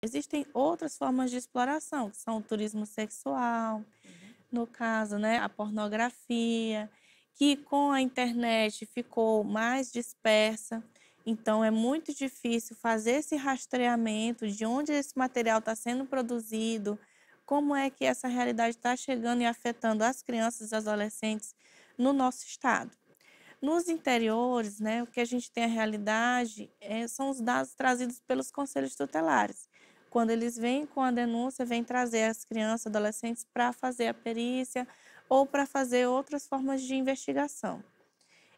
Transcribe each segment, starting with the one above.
Existem outras formas de exploração, que são o turismo sexual, no caso, né, a pornografia, que com a internet ficou mais dispersa, então é muito difícil fazer esse rastreamento de onde esse material está sendo produzido, como é que essa realidade está chegando e afetando as crianças e as adolescentes no nosso estado. Nos interiores, né, o que a gente tem a realidade são os dados trazidos pelos conselhos tutelares. Quando eles vêm com a denúncia, vêm trazer as crianças e adolescentes para fazer a perícia ou para fazer outras formas de investigação.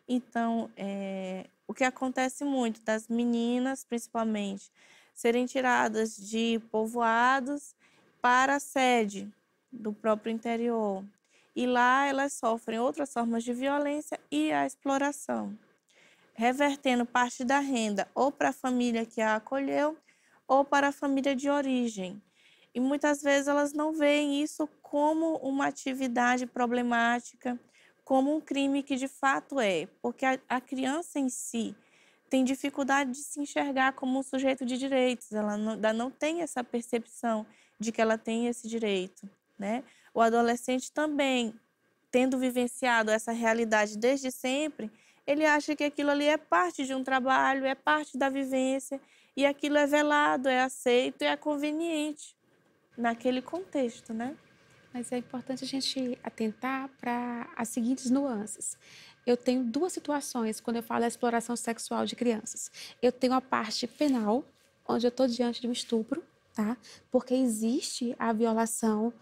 Então, o que acontece muito das meninas, principalmente, serem tiradas de povoados para a sede do próprio interior. E lá elas sofrem outras formas de violência e a exploração, revertendo parte da renda ou para a família que a acolheu ou para a família de origem. E muitas vezes elas não veem isso como uma atividade problemática, como um crime que de fato é, porque a criança em si tem dificuldade de se enxergar como um sujeito de direitos, ela ainda não tem essa percepção de que ela tem esse direito, né? O adolescente também, tendo vivenciado essa realidade desde sempre, ele acha que aquilo ali é parte de um trabalho, é parte da vivência, e aquilo é velado, é aceito e é conveniente naquele contexto, né? Mas é importante a gente atentar para as seguintes nuances. Eu tenho duas situações quando eu falo da exploração sexual de crianças. Eu tenho a parte penal, onde eu estou diante de um estupro, tá? Porque existe a violação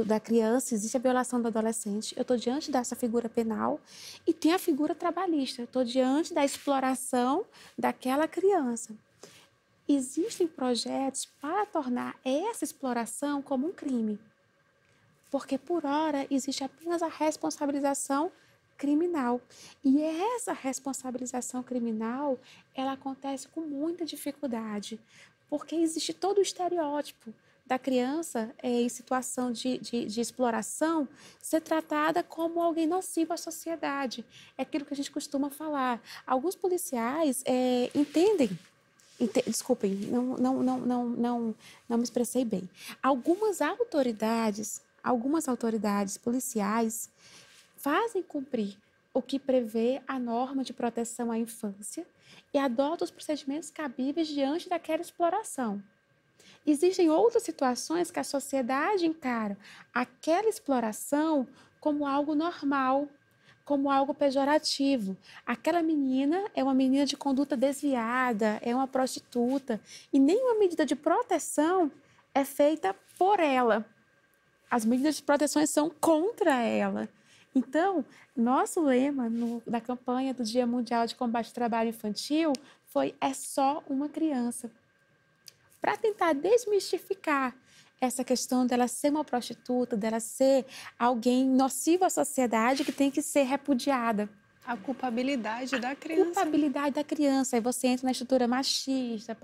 da criança, existe a violação do adolescente. Eu estou diante dessa figura penal e tem a figura trabalhista. Eu estou diante da exploração daquela criança. Existem projetos para tornar essa exploração como um crime. Porque, por hora, existe apenas a responsabilização criminal. E essa responsabilização criminal, ela acontece com muita dificuldade, porque existe todo o estereótipo da criança em situação de exploração ser tratada como alguém nocivo à sociedade. É aquilo que a gente costuma falar. Alguns policiais entendem. Desculpem, não me expressei bem. Algumas autoridades policiais fazem cumprir o que prevê a norma de proteção à infância e adotam os procedimentos cabíveis diante daquela exploração. Existem outras situações que a sociedade encara aquela exploração como algo normal, como algo pejorativo. Aquela menina é uma menina de conduta desviada, é uma prostituta, e nenhuma medida de proteção é feita por ela. As medidas de proteção são contra ela. Então, nosso lema da campanha do Dia Mundial de Combate ao Trabalho Infantil foi "É só uma criança", para tentar desmistificar essa questão dela ser uma prostituta, dela ser alguém nocivo à sociedade que tem que ser repudiada. A culpabilidade da A criança. culpabilidade da criança. Aí você entra na estrutura machista,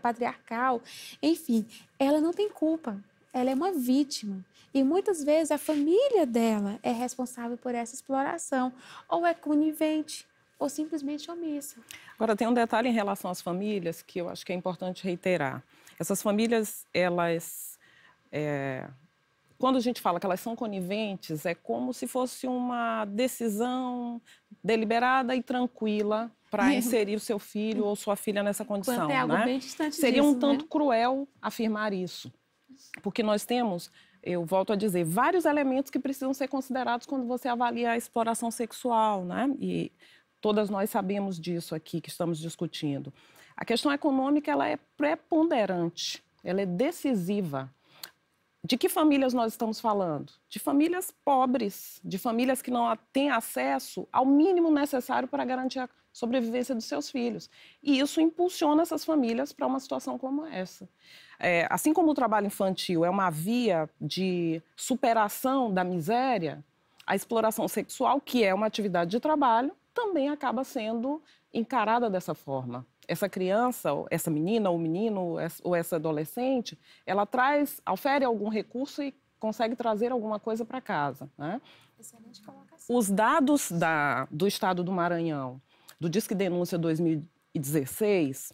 patriarcal, enfim, ela não tem culpa. Ela é uma vítima. E muitas vezes a família dela é responsável por essa exploração, ou é conivente, ou simplesmente omissa. Agora, tem um detalhe em relação às famílias que eu acho que é importante reiterar. Essas famílias, quando a gente fala que elas são coniventes, é como se fosse uma decisão deliberada e tranquila para inserir o seu filho ou sua filha nessa condição. Quanto é algo né? bem distante Seria disso, um tanto né? cruel afirmar isso. Porque nós temos, eu volto a dizer, vários elementos que precisam ser considerados quando você avalia a exploração sexual, né? E todas nós sabemos disso aqui que estamos discutindo. A questão econômica, ela é preponderante, ela é decisiva. De que famílias nós estamos falando? De famílias pobres, de famílias que não têm acesso ao mínimo necessário para garantir a sobrevivência dos seus filhos. E isso impulsiona essas famílias para uma situação como essa. Assim como o trabalho infantil é uma via de superação da miséria, a exploração sexual, que é uma atividade de trabalho, também acaba sendo encarada dessa forma. Essa criança, ou essa menina, ou menino, ou essa adolescente, ela ofere algum recurso e consegue trazer alguma coisa para casa. Né? Excelente colocação. Os dados do Estado do Maranhão, do Disque Denúncia 2016,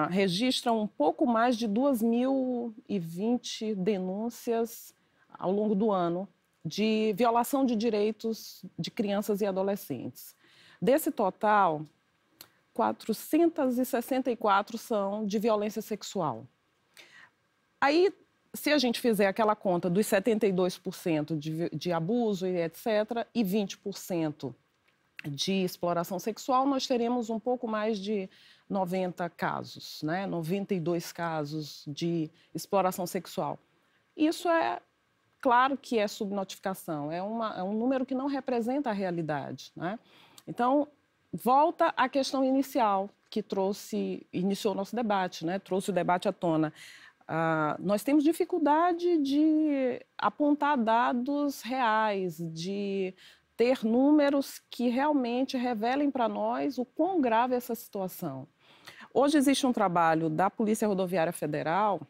registram um pouco mais de 2.020 denúncias ao longo do ano de violação de direitos de crianças e adolescentes. Desse total, 464 são de violência sexual. Aí, se a gente fizer aquela conta dos 72% de abuso e etc., e 20% de exploração sexual, nós teremos um pouco mais de 90 casos, né? 92 casos de exploração sexual. Isso é claro que é subnotificação, é um número que não representa a realidade, né? Então, volta à questão inicial que iniciou o nosso debate, né? Trouxe o debate à tona. Nós temos dificuldade de apontar dados reais, de ter números que realmente revelem para nós o quão grave é essa situação. Hoje existe um trabalho da Polícia Rodoviária Federal,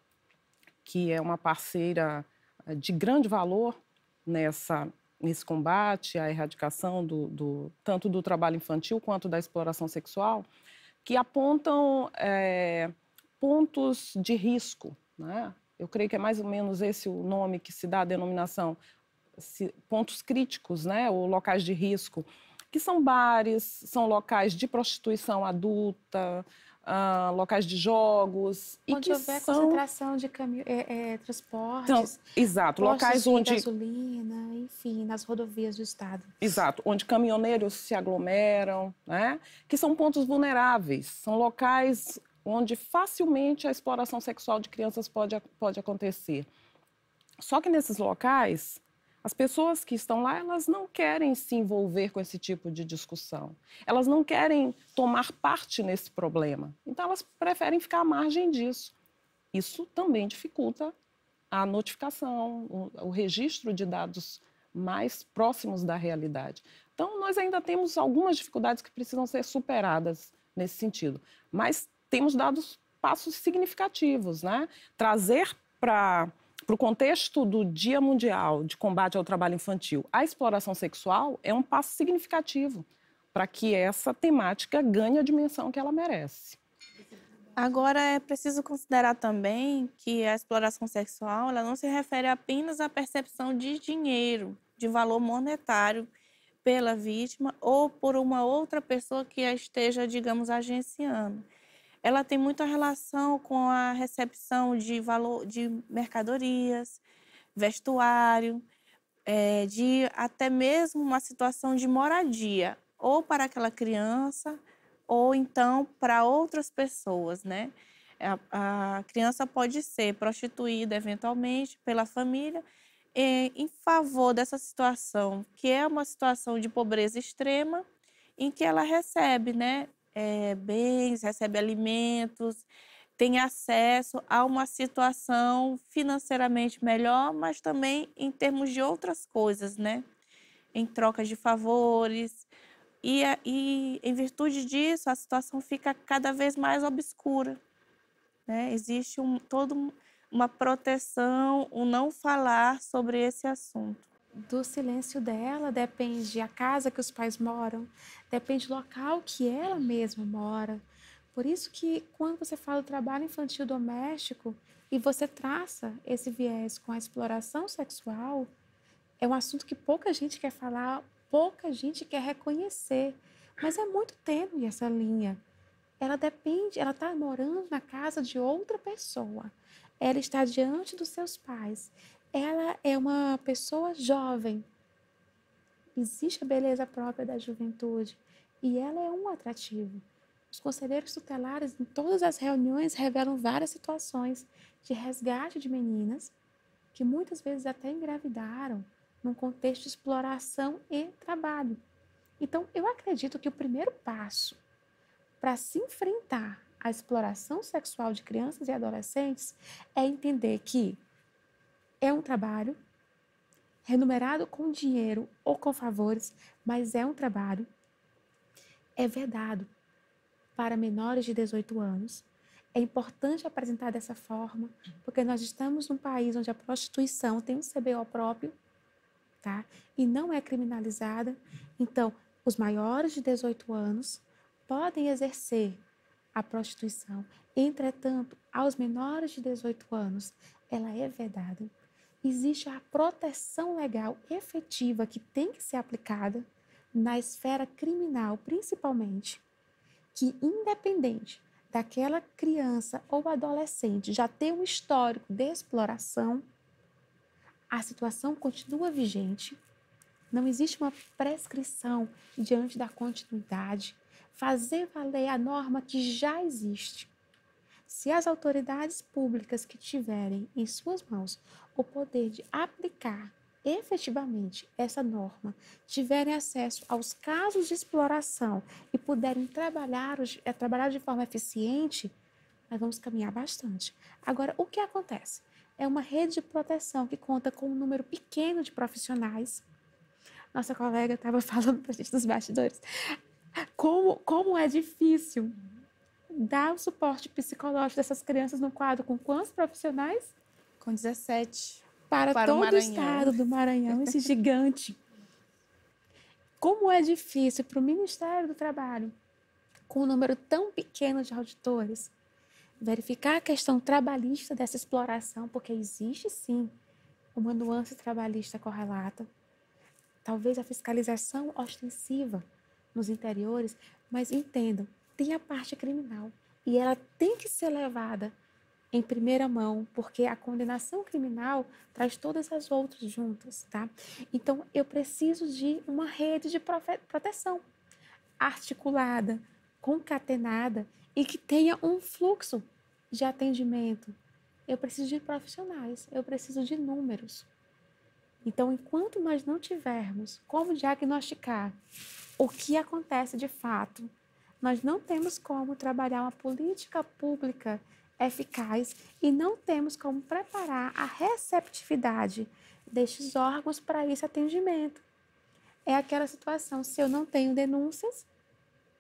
que é uma parceira de grande valor nesse combate à erradicação tanto do trabalho infantil quanto da exploração sexual, que apontam pontos de risco, né? Eu creio que é mais ou menos esse o nome que se dá à denominação, pontos críticos, né? Ou locais de risco, que são bares, são locais de prostituição adulta, locais de jogos. Onde houver concentração de transportes, então, exato, locais de onde gasolina, enfim, nas rodovias do estado. Exato, onde caminhoneiros se aglomeram, né? Que são pontos vulneráveis, são locais onde facilmente a exploração sexual de crianças pode acontecer. Só que nesses locais, as pessoas que estão lá, elas não querem se envolver com esse tipo de discussão. Elas não querem tomar parte nesse problema. Então, elas preferem ficar à margem disso. Isso também dificulta a notificação, o registro de dados mais próximos da realidade. Então, nós ainda temos algumas dificuldades que precisam ser superadas nesse sentido. Mas temos dado passos significativos, né? Trazer para o contexto do Dia Mundial de Combate ao Trabalho Infantil a exploração sexual é um passo significativo para que essa temática ganhe a dimensão que ela merece. Agora, é preciso considerar também que a exploração sexual ela não se refere apenas à percepção de dinheiro, de valor monetário pela vítima ou por uma outra pessoa que a esteja, digamos, agenciando. Ela tem muita relação com a recepção de valor de mercadorias, vestuário, de até mesmo uma situação de moradia, ou para aquela criança, ou então para outras pessoas, né? A criança pode ser prostituída eventualmente pela família em favor dessa situação, que é uma situação de pobreza extrema, em que ela recebe, né, bens, recebe alimentos, tem acesso a uma situação financeiramente melhor, mas também em termos de outras coisas, né? Em troca de favores. E em virtude disso, a situação fica cada vez mais obscura, né? Existe toda uma proteção, um não falar sobre esse assunto. Do silêncio dela depende a casa que os pais moram, depende do local que ela mesma mora. Por isso que quando você fala do trabalho infantil doméstico e você traça esse viés com a exploração sexual, é um assunto que pouca gente quer falar, pouca gente quer reconhecer, mas é muito tênue essa linha. Ela está morando na casa de outra pessoa, ela está diante dos seus pais, ela é uma pessoa jovem, existe a beleza própria da juventude e ela é um atrativo. Os conselheiros tutelares, em todas as reuniões, revelam várias situações de resgate de meninas que muitas vezes até engravidaram num contexto de exploração e trabalho. Então, eu acredito que o primeiro passo para se enfrentar à exploração sexual de crianças e adolescentes é entender que é um trabalho remunerado com dinheiro ou com favores, mas é um trabalho, é vedado para menores de 18 anos. É importante apresentar dessa forma, porque nós estamos num país onde a prostituição tem um CBO próprio, tá? E não é criminalizada. Então, os maiores de 18 anos podem exercer a prostituição. Entretanto, aos menores de 18 anos, ela é vedada. Existe a proteção legal efetiva que tem que ser aplicada na esfera criminal, principalmente, que independente daquela criança ou adolescente já ter um histórico de exploração, a situação continua vigente, não existe uma prescrição diante da continuidade, fazer valer a norma que já existe. Se as autoridades públicas que tiverem em suas mãos o poder de aplicar efetivamente essa norma, tiverem acesso aos casos de exploração e puderem trabalhar de forma eficiente, nós vamos caminhar bastante. Agora, o que acontece? É uma rede de proteção que conta com um número pequeno de profissionais. Nossa colega estava falando para a gente nos bastidores como é difícil dar o suporte psicológico dessas crianças no quadro com quantos profissionais? Com 17. Para todo o estado do Maranhão, esse gigante. Como é difícil para o Ministério do Trabalho, com um número tão pequeno de auditores, verificar a questão trabalhista dessa exploração, porque existe sim uma nuance trabalhista correlata, talvez a fiscalização ostensiva nos interiores, mas entendam, tem a parte criminal e ela tem que ser levada em primeira mão, porque a condenação criminal traz todas as outras juntas, tá? Então, eu preciso de uma rede de proteção articulada, concatenada e que tenha um fluxo de atendimento. Eu preciso de profissionais, eu preciso de números. Então, enquanto nós não tivermos como diagnosticar o que acontece de fato, nós não temos como trabalhar uma política pública eficaz e não temos como preparar a receptividade destes órgãos para esse atendimento. É aquela situação, se eu não tenho denúncias,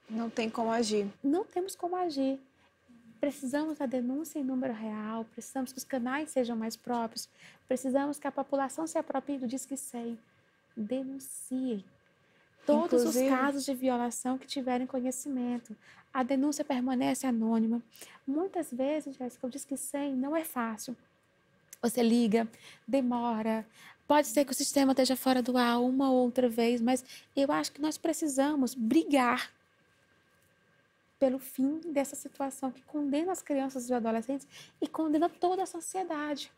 não tem como agir. Não temos como agir. Precisamos da denúncia em número real, precisamos que os canais sejam mais próprios, precisamos que a população se aproprie do Disque 100. Denunciem todos os casos de violação que tiverem conhecimento. A denúncia permanece anônima. Muitas vezes, Jéssica, o Disque 100 não é fácil. Você liga, demora, pode ser que o sistema esteja fora do ar uma ou outra vez, mas eu acho que nós precisamos brigar pelo fim dessa situação que condena as crianças e os adolescentes e condena toda a sociedade.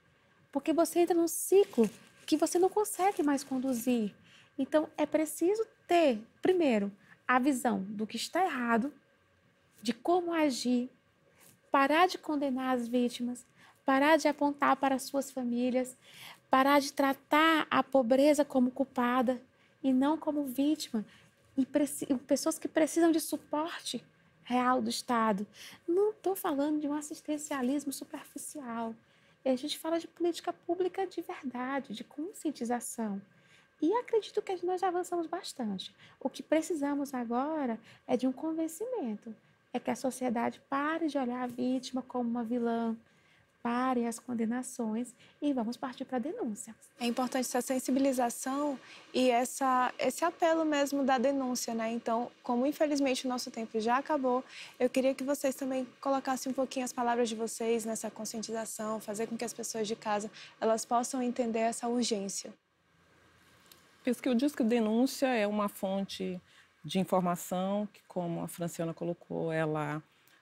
Porque você entra num ciclo que você não consegue mais conduzir. Então, é preciso ter, primeiro, a visão do que está errado, de como agir, parar de condenar as vítimas, parar de apontar para as suas famílias, parar de tratar a pobreza como culpada e não como vítima. E pessoas que precisam de suporte real do Estado. Não estou falando de um assistencialismo superficial. A gente fala de política pública de verdade, de conscientização. E acredito que nós já avançamos bastante. O que precisamos agora é de um convencimento. É que a sociedade pare de olhar a vítima como uma vilã, pare as condenações e vamos partir para a denúncia. É importante essa sensibilização e esse apelo mesmo da denúncia, né? Então, como infelizmente o nosso tempo já acabou, eu queria que vocês também colocassem um pouquinho as palavras de vocês nessa conscientização, fazer com que as pessoas de casa elas possam entender essa urgência. Penso que o Disque Denúncia é uma fonte de informação que, como a Franciana colocou, a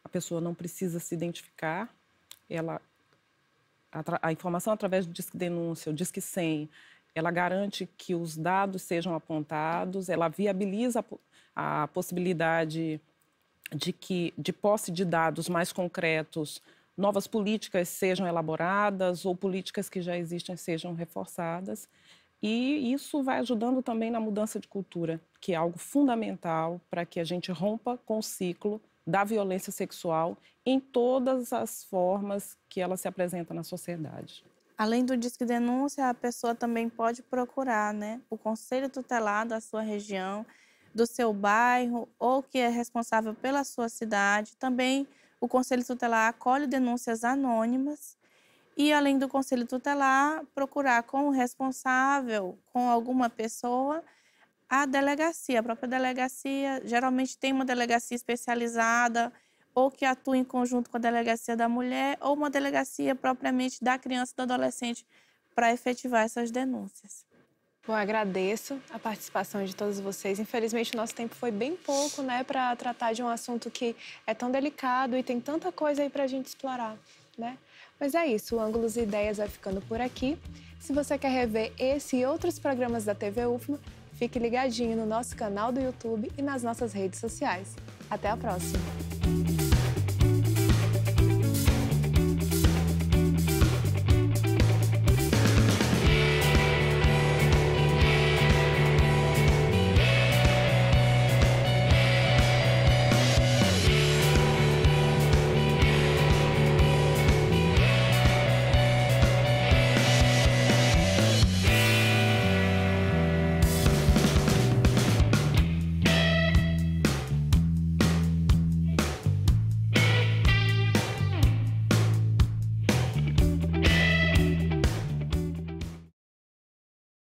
pessoa não precisa se identificar, a informação através do Disque Denúncia, o Disque 100, ela garante que os dados sejam apontados, ela viabiliza a possibilidade de posse de dados mais concretos, novas políticas sejam elaboradas ou políticas que já existem sejam reforçadas. E isso vai ajudando também na mudança de cultura, que é algo fundamental para que a gente rompa com o ciclo da violência sexual em todas as formas que ela se apresenta na sociedade. Além do Disque Denúncia, a pessoa também pode procurar, né, o Conselho Tutelar da sua região, do seu bairro ou que é responsável pela sua cidade. Também o Conselho Tutelar acolhe denúncias anônimas. E, além do Conselho Tutelar, procurar com o responsável, com alguma pessoa, a delegacia. A própria delegacia geralmente tem uma delegacia especializada ou que atua em conjunto com a delegacia da mulher, ou uma delegacia propriamente da criança e do adolescente para efetivar essas denúncias. Bom, agradeço a participação de todos vocês. Infelizmente, o nosso tempo foi bem pouco, né, para tratar de um assunto que é tão delicado e tem tanta coisa aí para a gente explorar, né? Mas é isso, o Ângulos e Ideias vai ficando por aqui. Se você quer rever esse e outros programas da TV UFMA, fique ligadinho no nosso canal do YouTube e nas nossas redes sociais. Até a próxima!